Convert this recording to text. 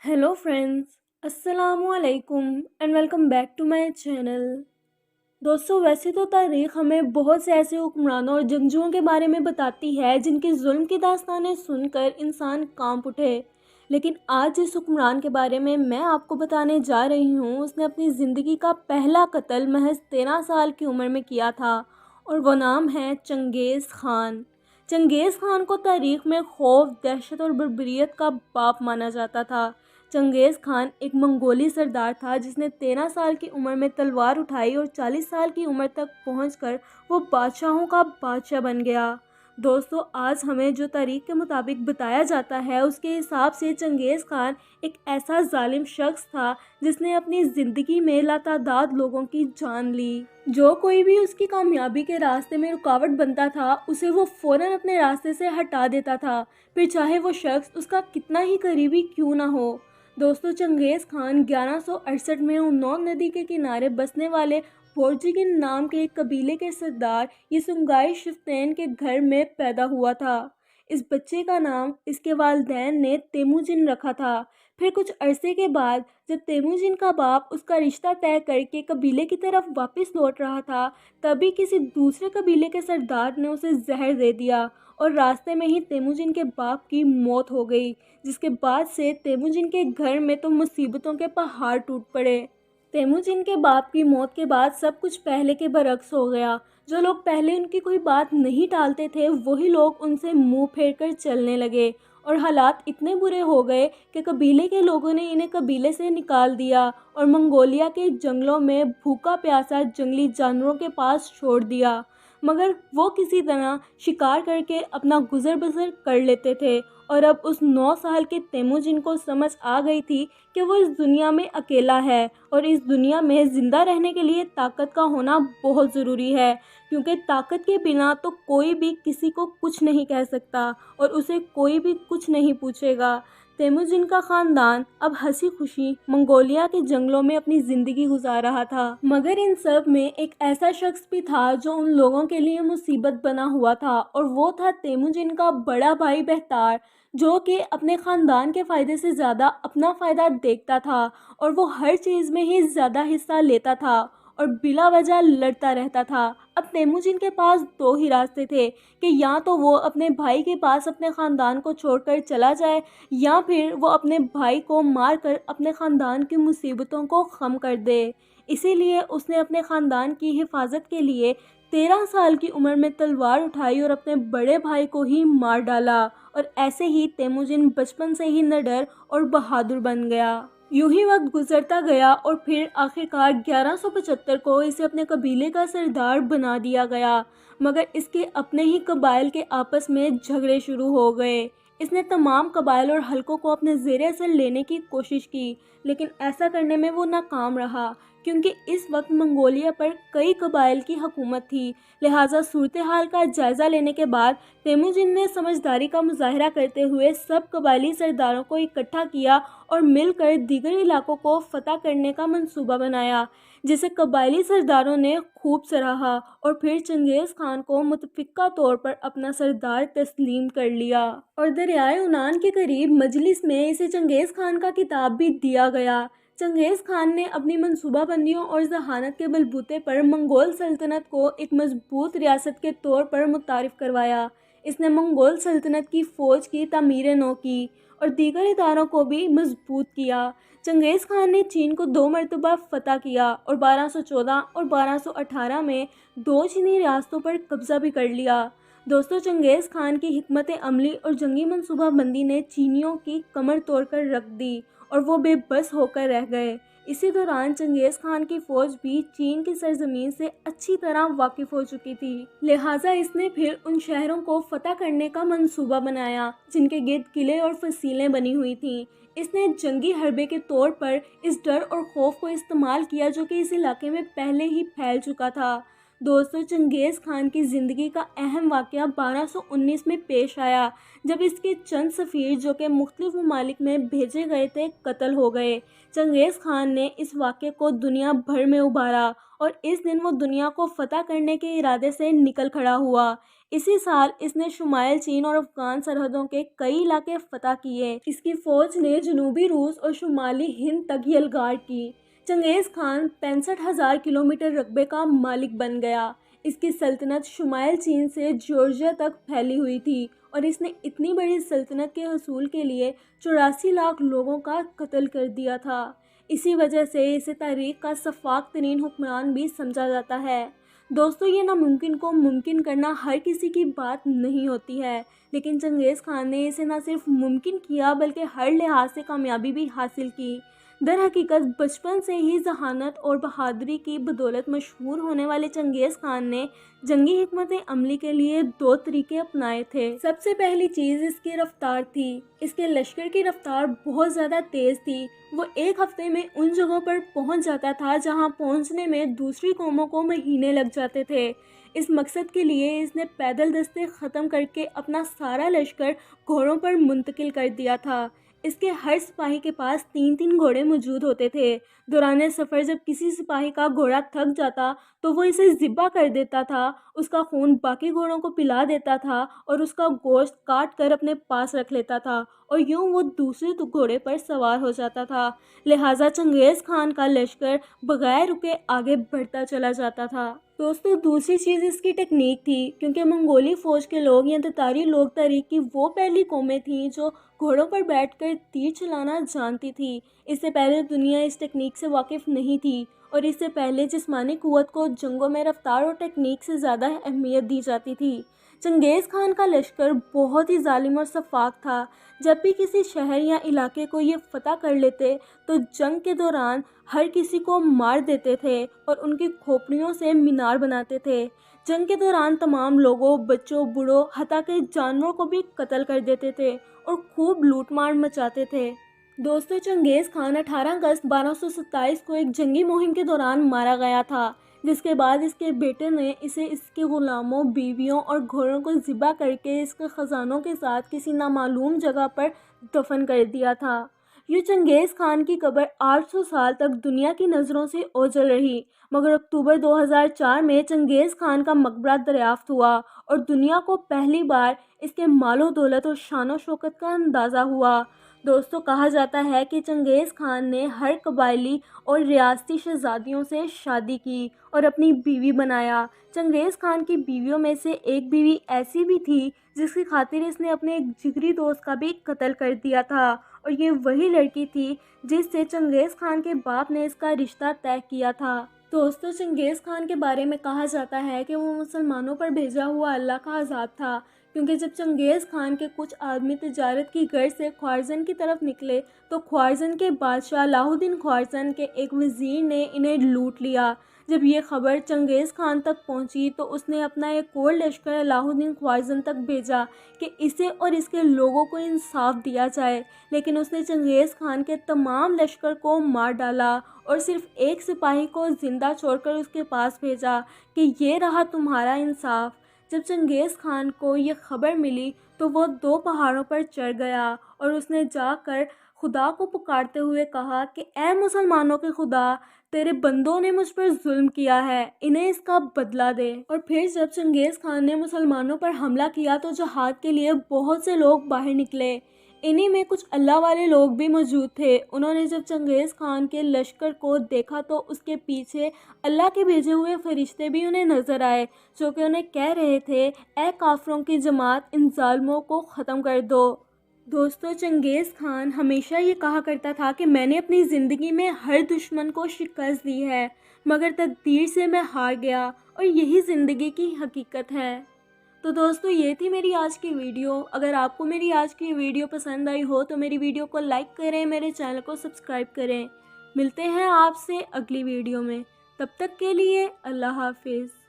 Hello friends, अस्सलामु अलैकुम and welcome back to my channel. दोस्तों, वैसे तो तारीख़ हमें बहुत से ऐसे हुक्मरानों और जंगजुओं के बारे में बताती है जिनके जुल्म की दास्तानें सुनकर इंसान कांप उठे। लेकिन आज जिस हुक्मरान के बारे में मैं आपको बताने जा रही हूँ, उसने अपनी ज़िंदगी का पहला कत्ल महज 13 साल की उम्र में किया था और वो नाम है चंगेज़ ख़ान। चंगेज़ ख़ान को तारीख़ में खौफ, दहशत और बर्बरियत का बाप माना जाता था। चंगेज़ ख़ान एक मंगोली सरदार था जिसने 13 साल की उम्र में तलवार उठाई और 40 साल की उम्र तक पहुंचकर वो बादशाहों का बादशाह बन गया। दोस्तों, आज हमें जो तारीख़ के मुताबिक बताया जाता है उसके हिसाब से चंगेज़ ख़ान एक ऐसा जालिम शख्स था जिसने अपनी ज़िंदगी में लातादाद लोगों की जान ली। जो कोई भी उसकी कामयाबी के रास्ते में रुकावट बनता था उसे वो फ़ौरन अपने रास्ते से हटा देता था, फिर चाहे वो शख्स उसका कितना ही करीबी क्यों ना हो। दोस्तों, चंगेज़ ख़ान 1168 में उन्नौन नदी के किनारे बसने वाले पोर्जुगीन नाम के एक कबीले के सरदार यसुंगाई शिफ्तैन के घर में पैदा हुआ था। इस बच्चे का नाम इसके वालिदैन ने तेमुजिन रखा था। फिर कुछ अरसे के बाद जब तेमुजिन का बाप उसका रिश्ता तय करके कबीले की तरफ वापस लौट रहा था, तभी किसी दूसरे कबीले के सरदार ने उसे जहर दे दिया और रास्ते में ही तेमुजिन के बाप की मौत हो गई, जिसके बाद से तेमुजिन के घर में तो मुसीबतों के पहाड़ टूट पड़े। तेमुजिन के बाप की मौत के बाद सब कुछ पहले के बरक्स हो गया। जो लोग पहले उनकी कोई बात नहीं टालते थे, वही लोग उनसे मुंह फेर कर चलने लगे और हालात इतने बुरे हो गए कि कबीले के लोगों ने इन्हें कबीले से निकाल दिया और मंगोलिया के जंगलों में भूखा प्यासा जंगली जानवरों के पास छोड़ दिया। मगर वो किसी तरह शिकार करके अपना गुजर बसर कर लेते थे और अब उस 9 साल के तेमुजिन को समझ आ गई थी कि वो इस दुनिया में अकेला है और इस दुनिया में ज़िंदा रहने के लिए ताकत का होना बहुत ज़रूरी है, क्योंकि ताकत के बिना तो कोई भी किसी को कुछ नहीं कह सकता और उसे कोई भी कुछ नहीं पूछेगा। तेमुजिन का ख़ानदान अब हंसी खुशी मंगोलिया के जंगलों में अपनी ज़िंदगी गुजार रहा था, मगर इन सब में एक ऐसा शख्स भी था जो उन लोगों के लिए मुसीबत बना हुआ था और वो था तेमुजिन का बड़ा भाई बेहतार, जो कि अपने ख़ानदान के फ़ायदे से ज़्यादा अपना फ़ायदा देखता था और वो हर चीज़ में ही ज़्यादा हिस्सा लेता था और बिला वजह लड़ता रहता था। अब तेमुजिन के पास दो ही रास्ते थे कि या तो वो अपने भाई के पास अपने ख़ानदान को छोड़कर चला जाए या फिर वो अपने भाई को मारकर अपने ख़ानदान की मुसीबतों को ख़म कर दे। इसीलिए उसने अपने ख़ानदान की हिफाजत के लिए 13 साल की उम्र में तलवार उठाई और अपने बड़े भाई को ही मार डाला और ऐसे ही तेमुजिन बचपन से ही निडर और बहादुर बन गया। यूं ही वक्त गुजरता गया और फिर आखिरकार 1175 को इसे अपने कबीले का सरदार बना दिया गया, मगर इसके अपने ही कबाइल के आपस में झगड़े शुरू हो गए। इसने तमाम कबाइल और हलकों को अपने ज़ेरे असर लेने की कोशिश की, लेकिन ऐसा करने में वो नाकाम रहा, क्योंकि इस वक्त मंगोलिया पर कई कबाइल की हुकूमत थी। लिहाजा सूरत हाल का जायज़ा लेने के बाद तेमुजिन ने समझदारी का मुजाहरा करते हुए सब कबायली सरदारों को इकट्ठा किया और मिलकर दीगर इलाकों को फतह करने का मंसूबा बनाया, जिसे कबायली सरदारों ने खूब सराहा और फिर चंगेज़ ख़ान को मुतफ़िक़ा तौर पर अपना सरदार तस्लीम कर लिया और दरियाए उनान के करीब मजलिस में इसे चंगेज़ ख़ान का खिताब भी दिया गया। चंगेज़ ख़ान ने अपनी मंसूबाबंदियों और जहानत के बलबूते पर मंगोल सल्तनत को एक मजबूत रियासत के तौर पर मुतारिफ़ करवाया। इसने मंगोल सल्तनत की फ़ौज की तामीर नौ की और दीगर इदारों को भी मजबूत किया। चंगेज़ ख़ान ने चीन को 2 मरतबा फ़तह किया और 1214 और 1218 में 2 चीनी रियासतों पर कब्ज़ा भी कर लिया। दोस्तों, चंगेज़ ख़ान की हिकमत अमली और जंगी मनसूबाबंदी ने चीनियों की कमर तोड़कर रख दी और वो बेबस होकर रह गए। इसी दौरान चंगेज़ ख़ान की फ़ौज भी चीन की सरजमीन से अच्छी तरह वाकिफ़ हो चुकी थी, लिहाजा इसने फिर उन शहरों को फ़तह करने का मंसूबा बनाया जिनके गिर्द किले और फसीलें बनी हुई थीं। इसने जंगी हरबे के तौर पर इस डर और खौफ को इस्तेमाल किया जो कि इस इलाके में पहले ही फैल चुका था। दोस्तों, चंगेज़ ख़ान की ज़िंदगी का अहम वाक़या 1219 में पेश आया, जब इसके चंद सफ़ीर जो कि मुख्तलिफ ममालिक में भेजे गए थे कत्ल हो गए। चंगेज़ ख़ान ने इस वाक़े को दुनिया भर में उभारा اور اس دن وہ دنیا کو فتح کرنے کے ارادے سے نکل کھڑا ہوا۔ اسی سال اس نے شمال چین اور افغان سرحدوں کے کئی علاقے فتح کیے۔ اس کی فوج نے جنوبی روس اور شمالی ہند تک یلغار کی۔ چنگیز خان 65,000 کلومیٹر رقبے کا مالک بن گیا۔ اس کی سلطنت شمال چین سے جارجیا تک پھیلی ہوئی تھی اور اس نے اتنی بڑی سلطنت کے حصول کے لیے 84 لاکھ لوگوں کا قتل کر دیا تھا۔ اسی وجہ سے اسے تاریخ کا سفاک ترین حکمران بھی سمجھا جاتا ہے۔ دوستو، یہ ناممکن کو ممکن کرنا ہر کسی کی بات نہیں ہوتی ہے، لیکن چنگیز خان نے اسے نہ صرف ممکن کیا بلکہ ہر لحاظ سے کامیابی بھی حاصل کی۔ در حقیقت بچپن سے ہی ذہانت اور بہادری کی بدولت مشہور ہونے والے چنگیز خان نے جنگی حکمت عملی کے لیے 2 طریقے اپنائے تھے۔ سب سے پہلی چیز اس کی رفتار تھی۔ اس کے لشکر کی رفتار بہت زیادہ تیز تھی۔ وہ ایک ہفتے میں ان جگہوں پر پہنچ جاتا تھا جہاں پہنچنے میں دوسری قوموں کو مہینے لگ جاتے تھے۔ اس مقصد کے لیے اس نے پیدل دستے ختم کر کے اپنا سارا لشکر گھوڑوں پر منتقل کر دیا تھا۔ اس کے ہر سپاہی کے پاس 3 گھوڑے موجود ہوتے تھے۔ دوران سفر جب کسی سپاہی کا گھوڑا تھک جاتا تو وہ اسے ذبح کر دیتا تھا، اس کا خون باقی گھوڑوں کو پلا دیتا تھا اور اس کا گوشت کاٹ کر اپنے پاس رکھ لیتا تھا اور یوں وہ دوسرے گھوڑے پر سوار ہو جاتا تھا۔ لہٰذا چنگیز خان کا لشکر بغیر رکے آگے بڑھتا چلا جاتا تھا۔ دوستو، دوسری چیز اس کی ٹیکنیک تھی، کیونکہ منگولی فوج کے لوگ یا تتاری لوگ تاریخ کی وہ پہلی قومیں تھیں جو گھوڑوں پر بیٹھ کر تیر چلانا جانتی تھی۔ اس سے پہلے دنیا اس ٹیکنیک سے واقف نہیں تھی اور اس سے پہلے جسمانی قوت کو جنگوں میں رفتار اور ٹیکنیک سے زیادہ اہمیت دی جاتی تھی۔ چنگیز خان کا لشکر بہت ہی ظالم اور سفاک تھا۔ جب بھی کسی شہر یا علاقے کو یہ فتح کر لیتے تو جنگ کے دوران ہر کسی کو مار دیتے تھے اور ان کی کھوپڑیوں سے مینار بناتے تھے۔ جنگ کے دوران تمام لوگوں، بچوں، بوڑھوں، حتیٰ کہ جانوروں کو بھی قتل کر دیتے تھے اور خوب لوٹ مار مچاتے تھے۔ دوستو، چنگیز خان 18 اگست 1227 کو ایک جنگی مہم کے دوران مارا گیا تھا، جس کے بعد اس کے بیٹے نے اسے اس کے غلاموں، بیویوں اور گھوڑوں کو ذبح کر کے اس کے خزانوں کے ساتھ کسی نامعلوم جگہ پر دفن کر دیا تھا۔ یوں چنگیز خان کی قبر 800 سال تک دنیا کی نظروں سے اوجھل رہی، مگر اکتوبر 2004 میں چنگیز خان کا مقبرہ دریافت ہوا اور دنیا کو پہلی بار اس کے مال و دولت اور شان و شوکت کا اندازہ ہوا۔ دوستو، کہا جاتا ہے کہ چنگیز خان نے ہر قبائلی اور ریاستی شہزادیوں سے شادی کی اور اپنی بیوی بنایا۔ چنگیز خان کی بیویوں میں سے ایک بیوی ایسی بھی تھی جس کی خاطر اس نے اپنے ایک جگری دوست کا بھی قتل کر دیا تھا، اور یہ وہی لڑکی تھی جس سے چنگیز خان کے باپ نے اس کا رشتہ طے کیا تھا۔ دوستو، چنگیز خان کے بارے میں کہا جاتا ہے کہ وہ مسلمانوں پر بھیجا ہوا اللہ کا عذاب تھا، کیونکہ جب چنگیز خان کے کچھ آدمی تجارت کی غرض سے خوارزم کی طرف نکلے تو خوارزم کے بادشاہ الہ الدین خوارزم کے ایک وزیر نے انہیں لوٹ لیا۔ جب یہ خبر چنگیز خان تک پہنچی تو اس نے اپنا ایک اور لشکر الہ الدین خوارزم تک بھیجا کہ اسے اور اس کے لوگوں کو انصاف دیا جائے، لیکن اس نے چنگیز خان کے تمام لشکر کو مار ڈالا اور صرف ایک سپاہی کو زندہ چھوڑ کر اس کے پاس بھیجا کہ یہ رہا تمہارا انصاف۔ جب چنگیز خان کو یہ خبر ملی تو وہ 2 پہاڑوں پر چڑھ گیا اور اس نے جا کر خدا کو پکارتے ہوئے کہا کہ اے مسلمانوں کے خدا، تیرے بندوں نے مجھ پر ظلم کیا ہے، انہیں اس کا بدلہ دے۔ اور پھر جب چنگیز خان نے مسلمانوں پر حملہ کیا تو جہاد کے لیے بہت سے لوگ باہر نکلے، انہی میں کچھ اللہ والے لوگ بھی موجود تھے۔ انہوں نے جب چنگیز خان کے لشکر کو دیکھا تو اس کے پیچھے اللہ کے بھیجے ہوئے فرشتے بھی انہیں نظر آئے، جو کہ انہیں کہہ رہے تھے، اے کافروں کی جماعت، ان ظالموں کو ختم کر دو۔ دوستو، چنگیز خان ہمیشہ یہ کہا کرتا تھا کہ میں نے اپنی زندگی میں ہر دشمن کو شکست دی ہے، مگر تقدیر سے میں ہار گیا، اور یہی زندگی کی حقیقت ہے۔ تو دوستو، یہ تھی میری آج کی ویڈیو۔ اگر آپ کو میری آج کی ویڈیو پسند آئی ہو تو میری ویڈیو کو لائک کریں، میرے چینل کو سبسکرائب کریں۔ ملتے ہیں آپ سے اگلی ویڈیو میں، تب تک کے لیے اللہ حافظ۔